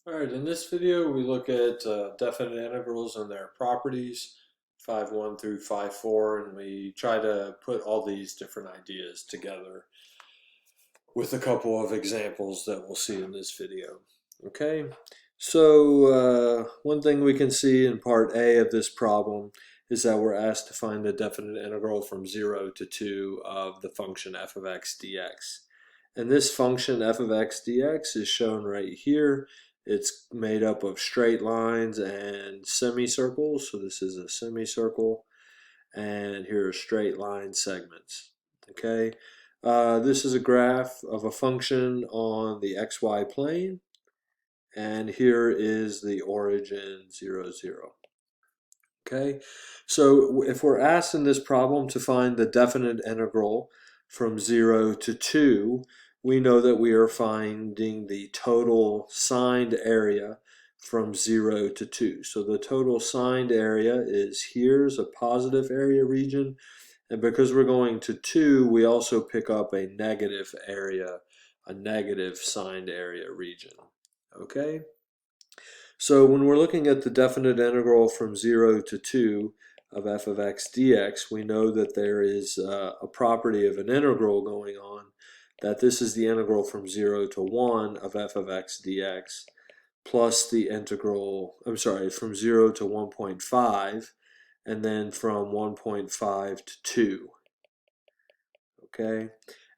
Alright, in this video we look at definite integrals and their properties, 5.1 through 5.4, and we try to put all these different ideas together with a couple of examples that we'll see in this video. Okay, so one thing we can see in part A of this problem is that we're asked to find the definite integral from 0 to 2 of the function f of x dx. And this function f of x dx is shown right here. It's made up of straight lines and semicircles, so this is a semicircle, and here are straight line segments. Okay, this is a graph of a function on the xy plane, and here is the origin 0, 0. Okay, so if we're asked in this problem to find the definite integral from 0 to 2, we know that we are finding the total signed area from 0 to 2. So the total signed area is here's a positive area region, and because we're going to 2, we also pick up a negative area, a negative signed area region. Okay? So when we're looking at the definite integral from 0 to 2 of f of x dx, we know that there is a property of an integral going on, that this is the integral from 0 to 1 of f of x dx, plus the integral, from 0 to 1.5, and then from 1.5 to 2. Okay?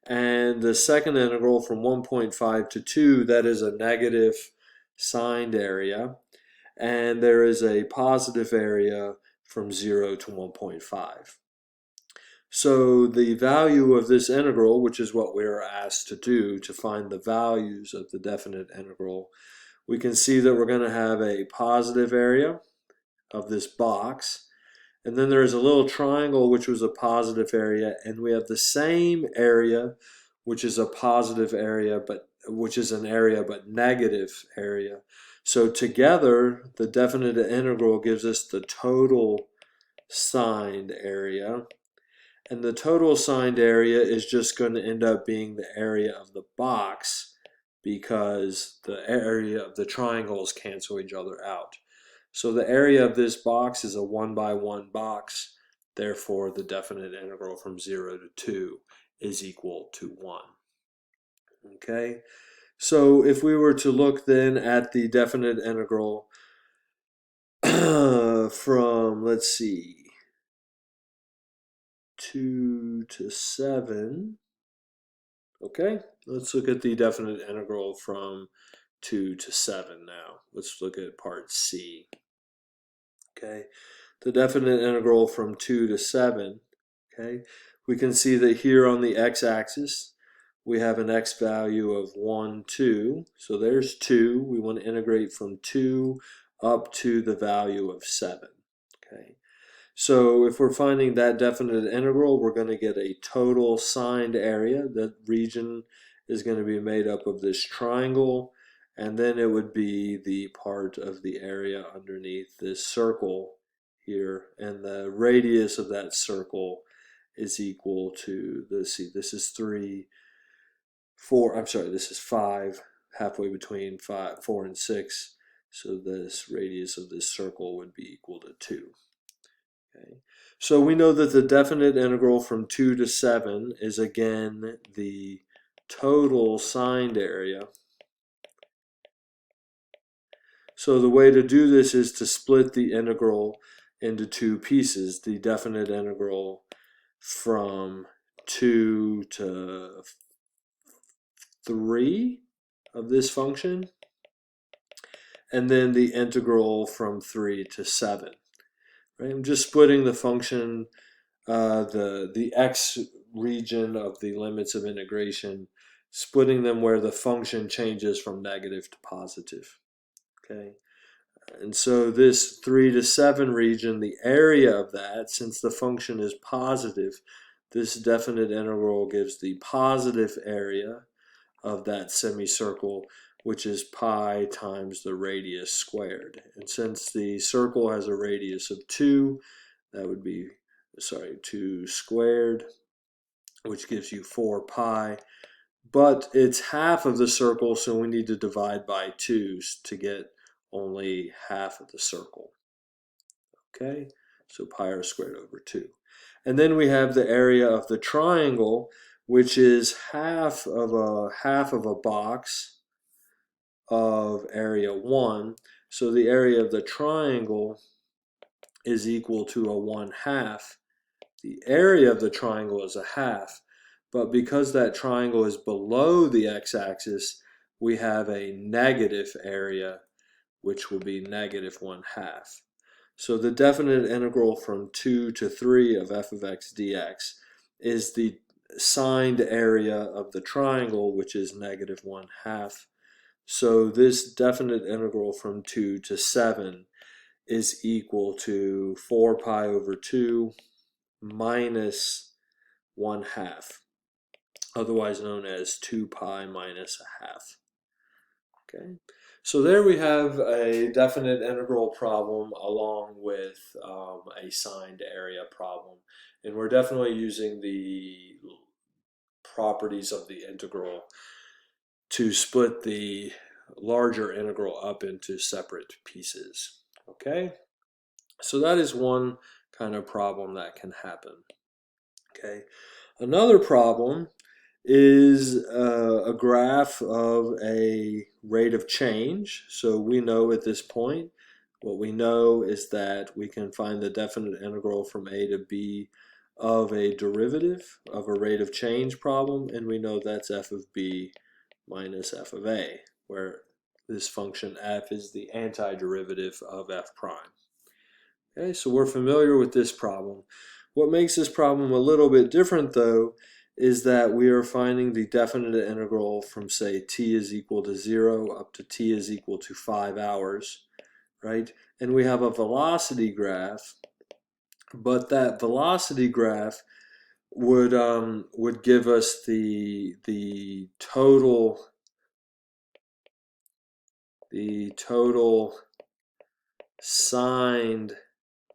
And the second integral from 1.5 to 2, that is a negative signed area, and there is a positive area from 0 to 1.5. So the value of this integral, which is what we are asked to do, to find the values of the definite integral, we can see that we're going to have a positive area of this box, and then there's a little triangle which was a positive area, and we have the same area which is a positive area, but which is an area but negative area. So together, the definite integral gives us the total signed area, and the total signed area is just going to end up being the area of the box because the area of the triangles cancel each other out. So the area of this box is a 1 by 1 box, therefore the definite integral from 0 to 2 is equal to 1. Okay, so if we were to look then at the definite integral from, let's see, 2 to 7, okay, let's look at the definite integral from 2 to 7 now. Let's look at part C. Okay, the definite integral from 2 to 7, okay, we can see that here on the x-axis we have an x value of 1, 2, so there's 2. We want to integrate from 2 up to the value of 7. Okay, so if we're finding that definite integral, we're going to get a total signed area. That region is going to be made up of this triangle, and then it would be the part of the area underneath this circle here, and the radius of that circle is equal to, let's see, this is 3, 4, this is 5, halfway between 4 and 6, so this radius of this circle would be equal to 2. Okay. So we know that the definite integral from 2 to 7 is again the total signed area. So the way to do this is to split the integral into two pieces, the definite integral from 2 to 3 of this function, and then the integral from 3 to 7. Right? I'm just splitting the function, the x region of the limits of integration, splitting them where the function changes from negative to positive. Okay, and so this 3 to 7 region, the area of that, since the function is positive, this definite integral gives the positive area of that semicircle, which is pi times the radius squared. And since the circle has a radius of 2, that would be, 2 squared, which gives you 4 pi. but it's half of the circle, so we need to divide by 2 to get only half of the circle. Okay, so pi r squared over 2. And then we have the area of the triangle, which is half of a box of area 1. So the area of the triangle is equal to a 1/2. The area of the triangle is a half, but because that triangle is below the x-axis, we have a negative area, which will be negative 1/2. So the definite integral from 2 to 3 of f of x dx is the signed area of the triangle, which is negative 1/2. So this definite integral from 2 to 7 is equal to 4 pi over 2 minus 1/2, otherwise known as 2 pi minus a half. Okay, so there we have a definite integral problem along with a signed area problem, and we're definitely using the properties of the integral to split the larger integral up into separate pieces. Okay, so that is one kind of problem that can happen. Okay, another problem is a graph of a rate of change. So we know at this point, what we know is that we can find the definite integral from a to b of a derivative of a rate of change problem, and we know that's f of b minus f of a, where this function f is the antiderivative of f prime. Okay, so we're familiar with this problem. What makes this problem a little bit different, though, is that we are finding the definite integral from, say, t is equal to 0 up to t is equal to 5 hours, right? And we have a velocity graph, but that velocity graph would give us the total signed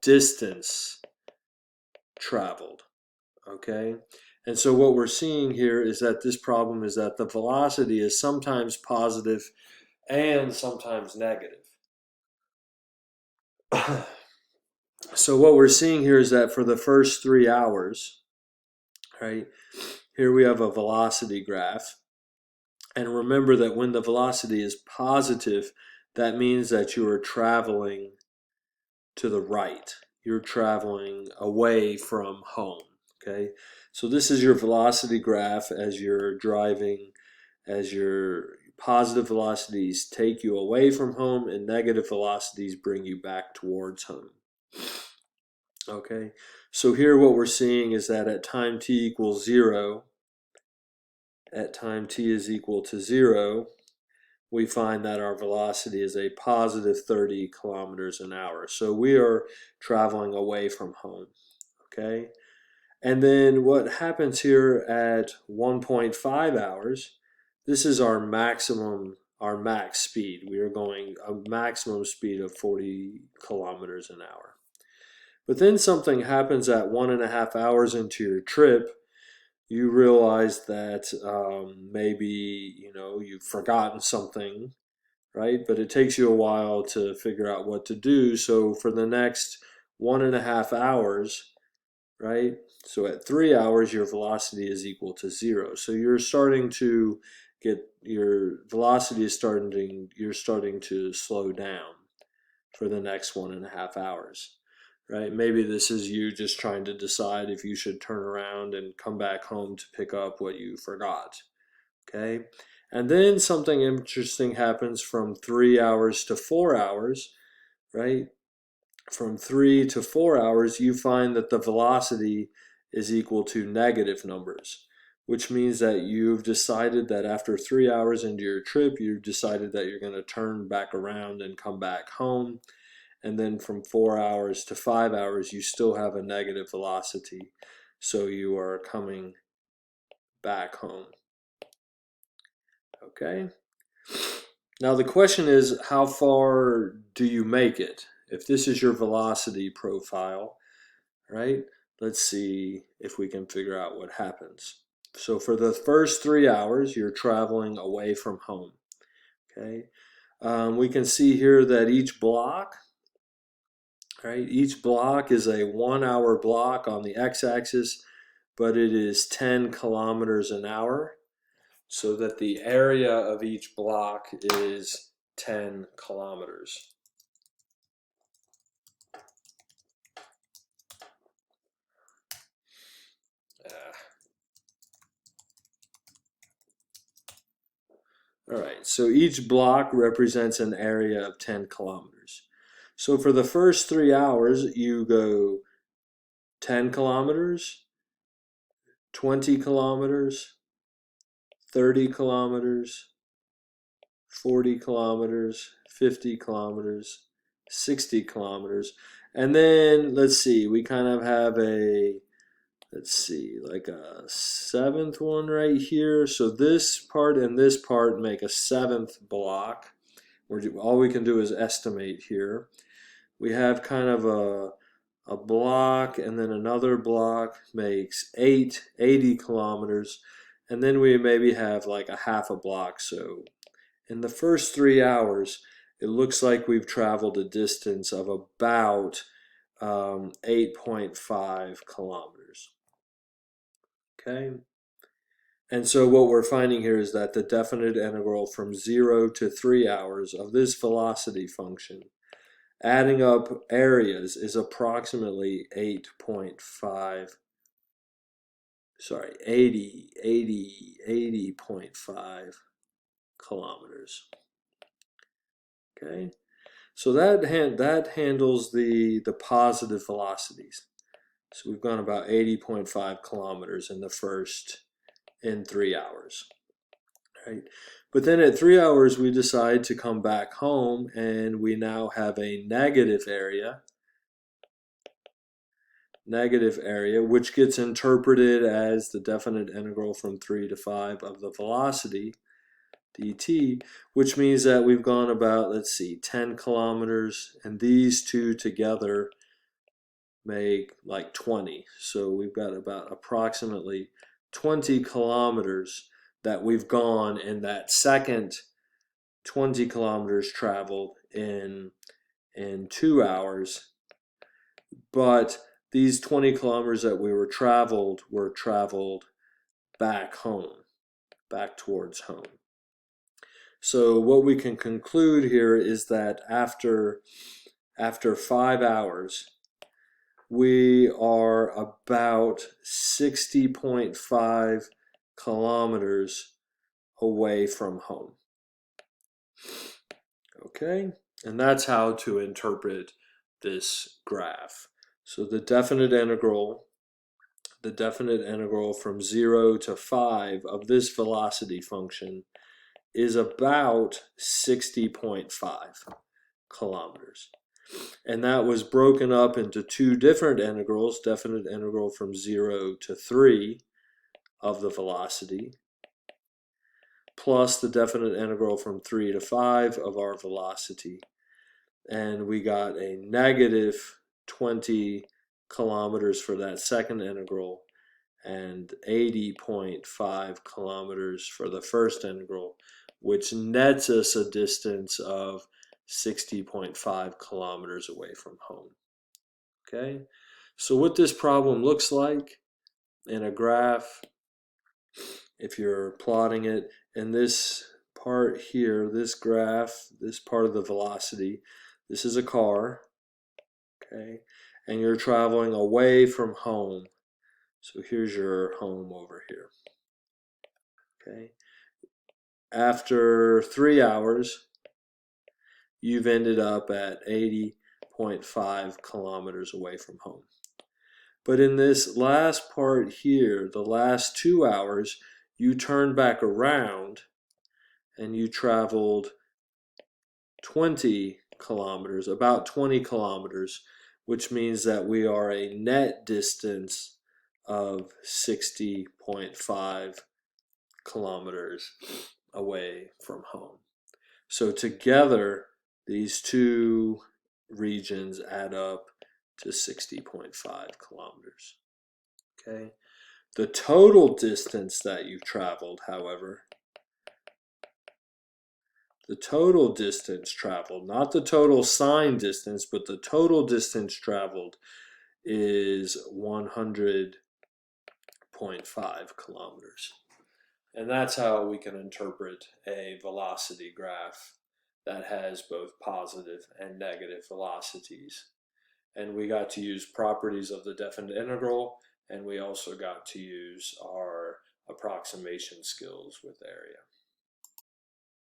distance traveled. Okay, and so what we're seeing here is that this problem is that the velocity is sometimes positive and sometimes negative. So what we're seeing here is that for the first 3 hours, right, here we have a velocity graph. And remember that when the velocity is positive, that means that you are traveling to the right. You're traveling away from home. Okay, so this is your velocity graph as you're driving, as your positive velocities take you away from home and negative velocities bring you back towards home. Okay, so here what we're seeing is that at time t equals 0, at time t is equal to 0, we find that our velocity is a positive 30 kilometers an hour. So we are traveling away from home. Okay, and then what happens here at 1.5 hours, this is our max speed. We are going a maximum speed of 40 kilometers an hour. But then something happens at 1.5 hours into your trip. You realize that maybe you've forgotten something, right? But it takes you a while to figure out what to do. So for the next 1.5 hours, right? So at 3 hours, your velocity is equal to 0. So you're starting to get your velocity is you're starting to slow down for the next 1.5 hours, right? Maybe this is you just trying to decide if you should turn around and come back home to pick up what you forgot, okay? And then something interesting happens from 3 hours to 4 hours, right? From 3 to 4 hours, you find that the velocity is equal to negative numbers, which means that you've decided that after 3 hours into your trip, you've decided that you're going to turn back around and come back home. And then from 4 hours to 5 hours, you still have a negative velocity. So you are coming back home. Okay? Now the question is, how far do you make it? If this is your velocity profile, right? Let's see if we can figure out what happens. So for the first 3 hours, you're traveling away from home. Okay. We can see here that each block, right? Each block is a 1 hour block on the x-axis, but it is 10 kilometers an hour, so that the area of each block is 10 kilometers. All right, so each block represents an area of 10 kilometers. So for the first 3 hours, you go 10 kilometers, 20 kilometers, 30 kilometers, 40 kilometers, 50 kilometers, 60 kilometers. And then, let's see, we kind of have like a seventh one right here. So this part and this part make a seventh block. All we can do is estimate here. We have kind of a block, and then another block makes 80 kilometers. And then we maybe have like a half a block. So in the first 3 hours, it looks like we've traveled a distance of about 8.5 kilometers. Okay. And so what we're finding here is that the definite integral from 0 to 3 hours of this velocity function, adding up areas, is approximately 80.5 kilometers. Okay, so that handles the positive velocities. So we've gone about 80.5 kilometers in 3 hours. Right? But then at 3 hours, we decide to come back home, and we now have a negative area, which gets interpreted as the definite integral from 3 to 5 of the velocity, dt, which means that we've gone about, 10 kilometers, and these two together make like 20. So we've got about approximately 20 kilometers that we've gone in that second 20 kilometers traveled in 2 hours. But these 20 kilometers that were traveled back home, back towards home. So what we can conclude here is that after 5 hours, we are about 60.5 kilometers away from home. Okay, and that's how to interpret this graph. So the definite integral from 0 to 5 of this velocity function is about 60.5 kilometers. And that was broken up into two different integrals, definite integral from 0 to 3 of the velocity, plus the definite integral from 3 to 5 of our velocity. And we got a negative 20 kilometers for that second integral and 80.5 kilometers for the first integral, which nets us a distance of 60.5 kilometers away from home. Okay, so what this problem looks like in a graph, if you're plotting it, in this part here, this graph, this part of the velocity, this is a car, okay, and you're traveling away from home. So here's your home over here. Okay. After 3 hours, you've ended up at 80.5 kilometers away from home. But in this last part here, the last 2 hours, you turn back around and you traveled 20 kilometers, about 20 kilometers, which means that we are a net distance of 60.5 kilometers away from home. So together, these two regions add up to 60.5 kilometers. Okay. The total distance that you've traveled, however, the total distance traveled, not the total sign distance, but the total distance traveled is 100.5 kilometers. And that's how we can interpret a velocity graph that has both positive and negative velocities. And we got to use properties of the definite integral, and we also got to use our approximation skills with area.